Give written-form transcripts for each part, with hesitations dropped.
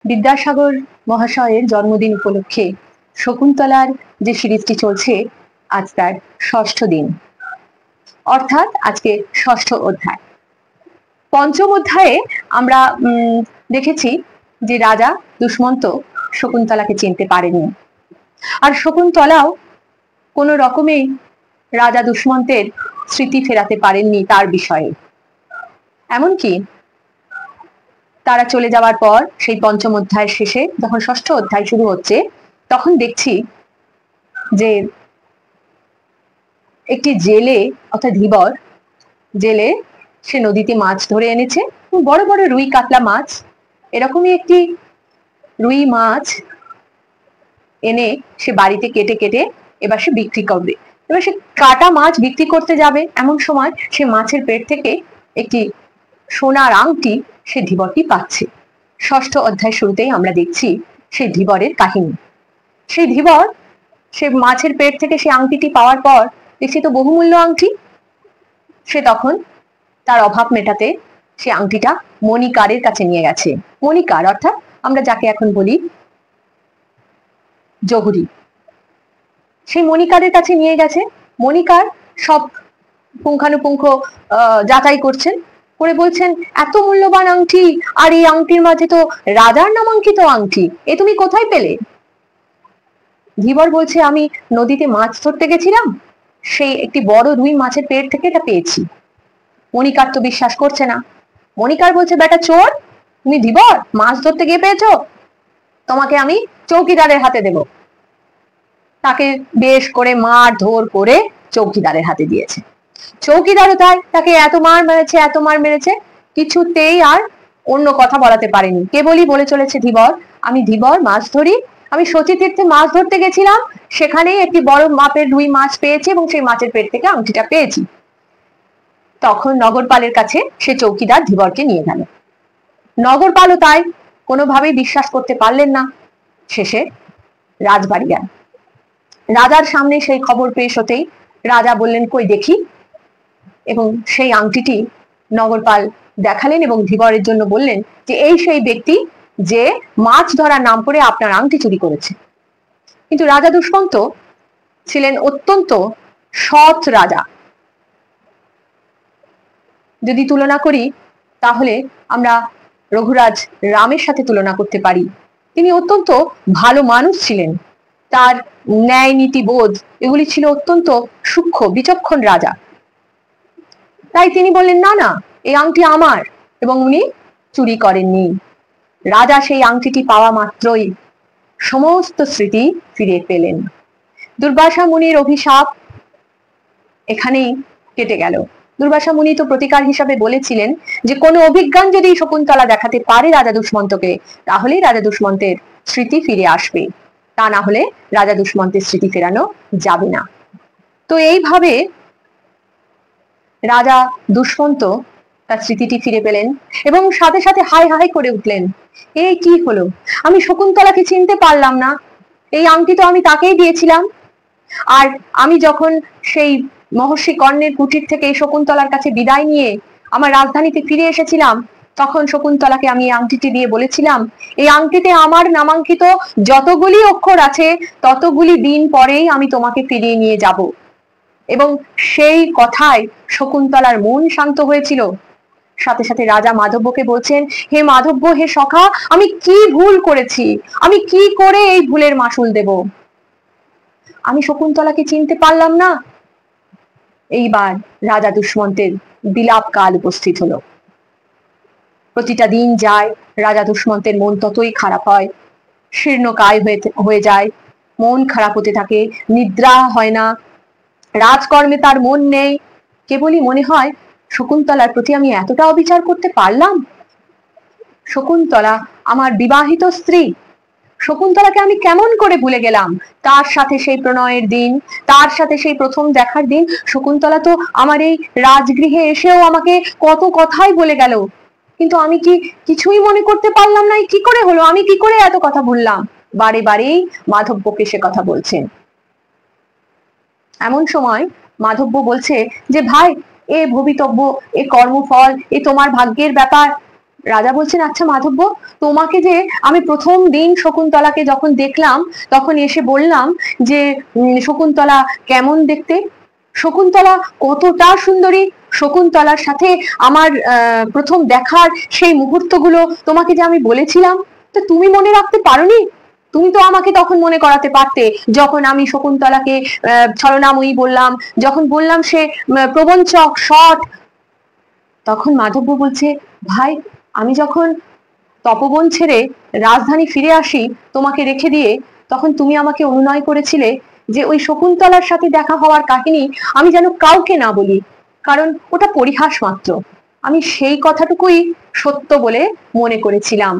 বিদ্যাসাগর মহাশয়ের জন্মদিন উপলক্ষে শকুন্তলার যে সিরিজটি চলছে আজ তার ষষ্ঠ দিন, অর্থাৎ আজকে ষষ্ঠ অধ্যায়। পঞ্চম অধ্যায়ে আমরা দেখেছি যে রাজা দুষ্মন্ত শকুন্তলাকে চিনতে পারেনি, আর শকুন্তলাও কোনো রকমেই রাজা দুষ্মন্তের স্মৃতি ফেরাতে পারেননি তার বিষয়ে। এমনকি তারা চলে যাওয়ার পর সেই পঞ্চম অধ্যায়ের শেষে যখন ষষ্ঠ অধ্যায় শুরু হচ্ছে, তখন দেখছি যে একটি জেলে অর্থাৎ ধীবর জেলে সে নদীতে মাছ ধরে এনেছে, বড় বড় রুই কাতলা মাছ। এরকমই একটি রুই মাছ এনে সে বাড়িতে কেটে কেটে এবার সে বিক্রি করবে। এবার সে কাটা মাছ বিক্রি করতে যাবে, এমন সময় সে মাছের পেট থেকে একটি সোনার আংটি সে ধীবরটি পাচ্ছে। ষষ্ঠ অধ্যায় শুরুতেই আমরা দেখছি সেই ধীবরের কাহিনী। সেই ধীবর সে মাছের পেট থেকে সে আংটিটি পাওয়ার পর দেখছি তো বহুমূল্য আংটি। সে তখন তার অভাব মেটাতে সে আংটিটা মণিকারের কাছে নিয়ে গেছে। মণিকার অর্থাৎ আমরা যাকে এখন বলি জহুরি, সেই মণিকারের কাছে নিয়ে গেছে। মণিকার সব পুঙ্খানুপুঙ্খ যাচাই করছেন, করে বলছেন এত মূল্যবান আংটি, আর এই আংটির মাঝে তো রাজার নামাঙ্কিত আংটি, এ তুমি কোথায় পেলে? ধীবর বলছে আমি নদীতে মাছ ধরতে গেছিলাম, সেই একটি বড় রুই মাছের পেট থেকে এটা পেয়েছি। মণিকার তো বিশ্বাস করছে না। মণিকার বলছে বেটা চোর, তুমি ধীবর মাছ ধরতে গিয়ে পেয়েছো, তোমাকে আমি চৌকিদারের হাতে দেব। তাকে বেশ করে মার ধর করে চৌকিদারের হাতে দিয়েছে। চৌকিদারও তাই, তাকে এত মার মেরেছে এত মার মেরেছে, কিছুতেই আর অন্য কথা বলাতে পারেনি। কেবলই বলে চলেছে ধীবর, আমি ধীবর মাছ ধরি, আমি সচি তীর্থে মাছ ধরতে গেছিলাম, সেখানেই একটি বড় মাপের রুই মাছ পেয়েছি এবং সেই মাছের পেট থেকে আংটিটা পেয়েছি। তখন নগরপালের কাছে সে চৌকিদার ধীবরকে নিয়ে গেল। নগরপালও তাই, কোনোভাবেই বিশ্বাস করতে পারলেন না। শেষে রাজবাড়ি গেল। রাজার সামনে সেই খবর পেশ হতেই রাজা বললেন কই দেখি, এবং সেই আংটিটি নগরপাল দেখালেন এবং ধীবরের জন্য বললেন যে এই সেই ব্যক্তি যে মাছ ধরার নাম করে আপনার আংটি চুরি করেছে। কিন্তু রাজা দুষ্মন্ত ছিলেন অত্যন্ত সৎ রাজা। যদি তুলনা করি তাহলে আমরা রঘুরাজ রামের সাথে তুলনা করতে পারি। তিনি অত্যন্ত ভালো মানুষ ছিলেন, তার ন্যায় নীতি বোধ এগুলি ছিল অত্যন্ত সূক্ষ্ম বিচক্ষণ রাজা। তাই তিনি বললেন না না, এই আংটি আমার, এবং উনি চুরি করেননি। রাজা সেই আংটিটি পাওয়া মাত্রই সমস্ত স্মৃতি ফিরে পেলেন। দুর্বাসা মুনির অভিশাপ এখানেই কেটে গেল। দুর্বাসা মুনি তো প্রতিকার হিসাবে বলেছিলেন যে কোনো অভিজ্ঞান যদি শকুন্তলা দেখাতে পারে রাজা দুষ্মন্তকে, তাহলেই রাজা দুষ্মন্তের স্মৃতি ফিরে আসবে, তা না হলে রাজা দুষ্মন্তের স্মৃতি ফেরানো যাবে না। তো এইভাবে রাজা দুষ্মন্ত তার স্মৃতিটি ফিরে পেলেন এবং সাথে সাথে হাই হাই করে উঠলেন, এই কি হলো, আমি শকুন্তলাকে চিনতে পারলাম না, এই আংটি তো আমি তাকেই দিয়েছিলাম। আর আমি যখন সেই মহর্ষি কর্ণের কুটির থেকে শকুন্তলার কাছে বিদায় নিয়ে আমার রাজধানীতে ফিরে এসেছিলাম, তখন শকুন্তলাকে আমি এই আংটিটি দিয়ে বলেছিলাম এই আংটিতে আমার নামাঙ্কিত যতগুলি অক্ষর আছে ততগুলি দিন পরেই আমি তোমাকে ফিরিয়ে নিয়ে যাব। এবং সেই কথায় শকুন্তলার মন শান্ত হয়েছিল। সাথে সাথে রাজা মাধব্যকে বলছেন, হে মাধব্য, হে সখা, আমি কি ভুল করেছি, আমি কি করে এই ভুলের মাসুল দেব? আমি শকুন্তলাকে চিনতে পারলাম না। এইবার রাজা দুষ্মন্তের বিলাপ কাল উপস্থিত হলো। প্রতিটা দিন যায়, রাজা দুষ্মন্তের মন ততই খারাপ হয়, শীর্ণকায় হয়ে যায়, মন খারাপ হতে থাকে, নিদ্রা হয় না, রাজকর্মে তার মন নেই। কেবলই মনে হয় শকুন্তলার প্রতি আমি এতটা অবিচার করতে পারলাম। শকুন্তলা আমার বিবাহিত স্ত্রী, শকুন্তলাকে আমি কেমন করে ভুলে গেলাম? তার সাথে সেই প্রণয়ের দিন, তার সাথে সেই প্রথম দেখার দিন, শকুন্তলা তো আমার এই রাজগৃহে এসেও আমাকে কত কথাই বলে গেল, কিন্তু আমি কি কিছুই মনে করতে পারলাম না। কি করে হলো, আমি কি করে এত কথা ভুললাম? বারে বারেই মাধব্যকে সে কথা বলছেন। এমন সময় মাধব্য বলছে যে ভাই, এ ভবিতব্য, এ কর্মফল, এ তোমার ভাগ্যের ব্যাপার, রাজা বলছেন, আচ্ছা মাধব্য, তোমাকে যে আমি প্রথম দিন শকুন্তলাকে যখন দেখলাম তখন এসে বললাম যে শকুন্তলা কেমন দেখতে, শকুন্তলা কতটা সুন্দরী, শকুন্তলার সাথে আমার প্রথম দেখার সেই মুহূর্তগুলো তোমাকে যে আমি বলেছিলাম, তো তুমি মনে রাখতে পারোনি? তুমি তো আমাকে তখন মনে করাতে পারতে, যখন আমি শকুন্তলাকে ছলনাময়ী বললাম, যখন বললাম সে প্রবঞ্চক সৎ। তখন মাধব্য বলছে, ভাই, আমি যখন তপবন ছেড়ে রাজধানী ফিরে আসি তোমাকে রেখে দিয়ে, তখন তুমি আমাকে অনুনয় করেছিলে যে ওই শকুন্তলার সাথে দেখা হওয়ার কাহিনী আমি যেন কাউকে না বলি, কারণ ওটা পরিহাস মাত্র। আমি সেই কথাটুকুই সত্য বলে মনে করেছিলাম,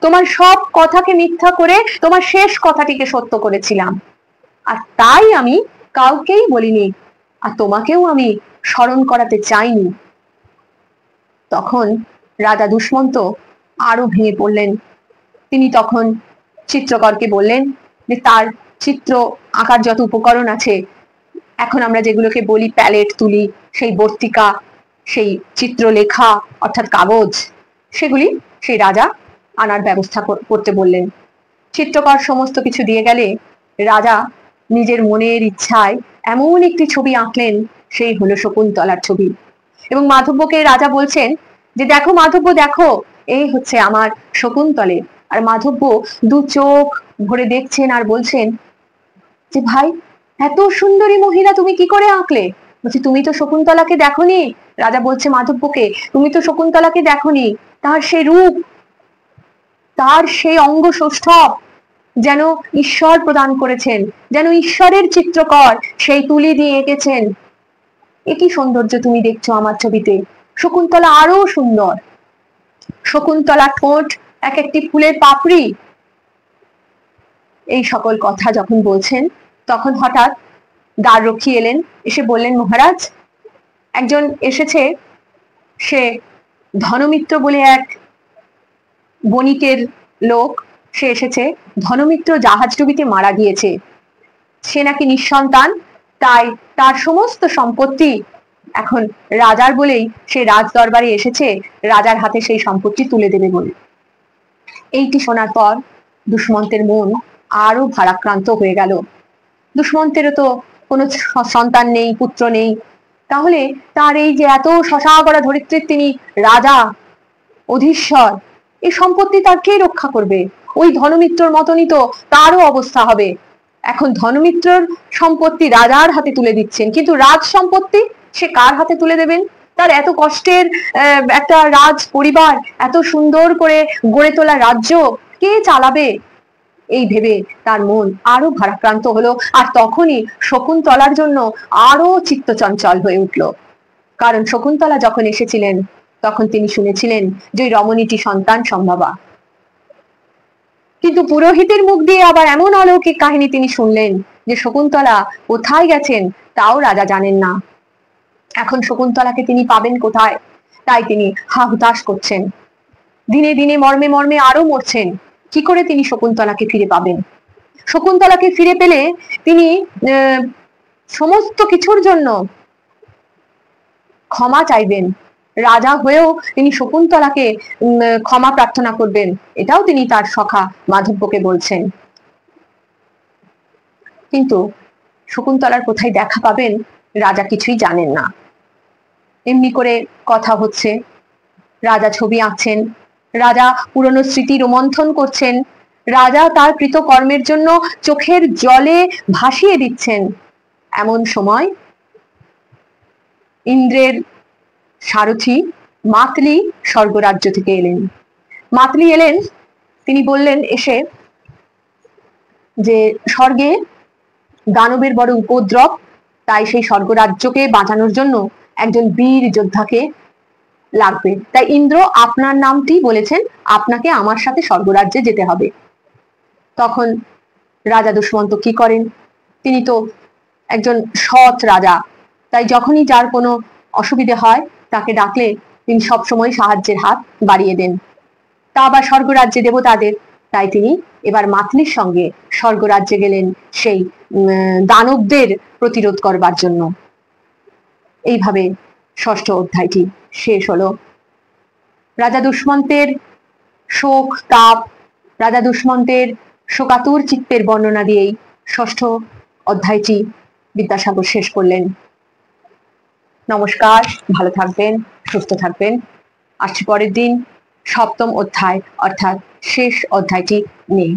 তোমার সব কথাকে মিথ্যা করে তোমার শেষ কথাটিকে সত্য করেছিলাম, আর তাই আমি কাউকেই বলিনি, আর তোমাকেও আমি স্মরণ করাতে চাইনি। তখন রাজা দুষ্মন্ত আরো ভেঙে পড়লেন। তিনি তখন চিত্রকরকে বললেন যে তার চিত্র আঁকার যত উপকরণ আছে, এখন আমরা যেগুলোকে বলি প্যালেট তুলি, সেই বর্তিকা, সেই চিত্রলেখা অর্থাৎ কাগজ, সেগুলি সেই রাজা আনার ব্যবস্থা করতে বললেন। চিত্রকর সমস্ত কিছু দিয়ে গেলে রাজা নিজের মনের ইচ্ছায় এমন একটি ছবি আঁকলেন, সেই হলো শকুন্তলার ছবি। এবং মাধব্যকে রাজা বলছেন যে দেখো মাধব্য, দেখো এই হচ্ছে আমার শকুন্তলে। আর মাধব্য দু চোখ ভরে দেখছেন আর বলছেন যে ভাই, এত সুন্দরী মহিলা তুমি কি করে আঁকলে? বলছে, তুমি তো শকুন্তলাকে দেখোনি। রাজা বলছে মাধব্যকে, তুমি তো শকুন্তলাকে দেখোনি, তার সেই রূপ, তার সেই অঙ্গ সৌষ্ঠব যেন ঈশ্বর প্রদান করেছেন, যেন ঈশ্বরের চিত্রকর সেই তুলি দিয়ে এঁকেছেন। একই সৌন্দর্য তুমি দেখছো আমার ছবিতে, শকুন্তলা আরো সুন্দর, শকুন্তলা ঠোঁট এক একটি ফুলের পাপড়ি। এই সকল কথা যখন বলছেন, তখন হঠাৎ দ্বাররক্ষী এলেন, এসে বললেন, মহারাজ, একজন এসেছে, সে ধনমিত্র বলে এক বণিকের লোক, সে এসেছে, ধনমিত্র জাহাজডুবিতে মারা গিয়েছে, সে নাকি নিঃসন্তান, তাই তার সমস্ত সম্পত্তি এখন রাজার বলেই সে রাজ দরবারে এসেছে রাজার হাতে সেই সম্পত্তি তুলে দেবে বলে। এইটি শোনার পর দুষ্মন্তের মন আরো ভারাক্রান্ত হয়ে গেল। দুষ্মন্তেরও তো কোনো সন্তান নেই, পুত্র নেই, তাহলে তার এই যে এত শশাগরা ধরিত্রীর তিনি রাজা, অধীশ্বর, এই সম্পত্তি তার কে রক্ষা করবে? ওই ধনমিত্রর মতনই তো তারও অবস্থা হবে। এখন ধনমিত্রর সম্পত্তি রাজার হাতে তুলে দিচ্ছেন, কিন্তু রাজ সম্পত্তি সে কার হাতে তুলে দেবেন? তার এত কষ্টের একটা রাজ পরিবার, এত সুন্দর করে গড়ে তোলা রাজ্য কে চালাবে? এই ভেবে তার মন আরো ভারাক্রান্ত হলো। আর তখনই শকুন্তলার জন্য আরো চিত্তচঞ্চল হয়ে উঠল, কারণ শকুন্তলা যখন এসেছিলেন তখন তিনি শুনেছিলেন যে রমণীটি সন্তান সম্ভবা, কিন্তু পুরোহিতের মুখ দিয়ে আবার এমন অলৌকিক কাহিনী তিনি শুনলেন যে শকুন্তলা কোথায় গেছেন তাও রাজা জানেন না। এখন শকুন্তলাকে তিনি পাবেন কোথায়? তাই তিনি হা হুতাশ করছেন, দিনে দিনে মর্মে মর্মে আরো মরছেন। কি করে তিনি শকুন্তলাকে ফিরে পাবেন? শকুন্তলাকে ফিরে পেলে তিনি সমস্ত কিছুর জন্য ক্ষমা চাইবেন, রাজা হয়েও তিনি শকুন্তলাকে ক্ষমা প্রার্থনা করবেন, এটাও তিনি তার সখা মাধব্যকে বলছেন। কিন্তু শকুন্তলার কোথায় দেখা পাবেন রাজা কিছুই জানেন না। এমনি করে কথা হচ্ছে, রাজা ছবি আঁকছেন, রাজা পুরনো স্মৃতি রোমন্থন করছেন, রাজা তার কৃতকর্মের জন্য চোখের জলে ভাসিয়ে দিচ্ছেন। এমন সময় ইন্দ্রের সারথি মাতলি স্বর্গরাজ্য থেকে এলেন। মাতলি এলেন, তিনি বললেন এসে যে স্বর্গে দানবের বড় উপদ্রব, তাই সেই স্বর্গরাজ্যকে বাঁচানোর জন্য একজন বীর যোদ্ধাকে লাগবে, তাই ইন্দ্র আপনার নামটি বলেছেন, আপনাকে আমার সাথে স্বর্গরাজ্যে যেতে হবে। তখন রাজা দুষ্মন্ত কি করেন? তিনি তো একজন সৎ রাজা, তাই যখনই যার কোনো অসুবিধে হয় তাকে ডাকলে তিনি সবসময় সাহায্যের হাত বাড়িয়ে দেন, তা আবার স্বর্গরাজ্যে দেবতাদের। তাই তিনি এবার মাতলির সঙ্গে স্বর্গরাজ্যে গেলেন সেই দানবদের প্রতিরোধ করবার জন্য। এইভাবে ষষ্ঠ অধ্যায়টি শেষ হলো। রাজা দুষ্মন্তের শোক তাপ, রাজা দুষ্মন্তের শোকাতুর চিত্তের বর্ণনা দিয়েই ষষ্ঠ অধ্যায়টি বিদ্যাসাগর শেষ করলেন। নমস্কার, ভালো থাকবেন, সুস্থ থাকবেন। আসছি পরের দিন সপ্তম অধ্যায় অর্থাৎ শেষ অধ্যায়টি নিয়ে।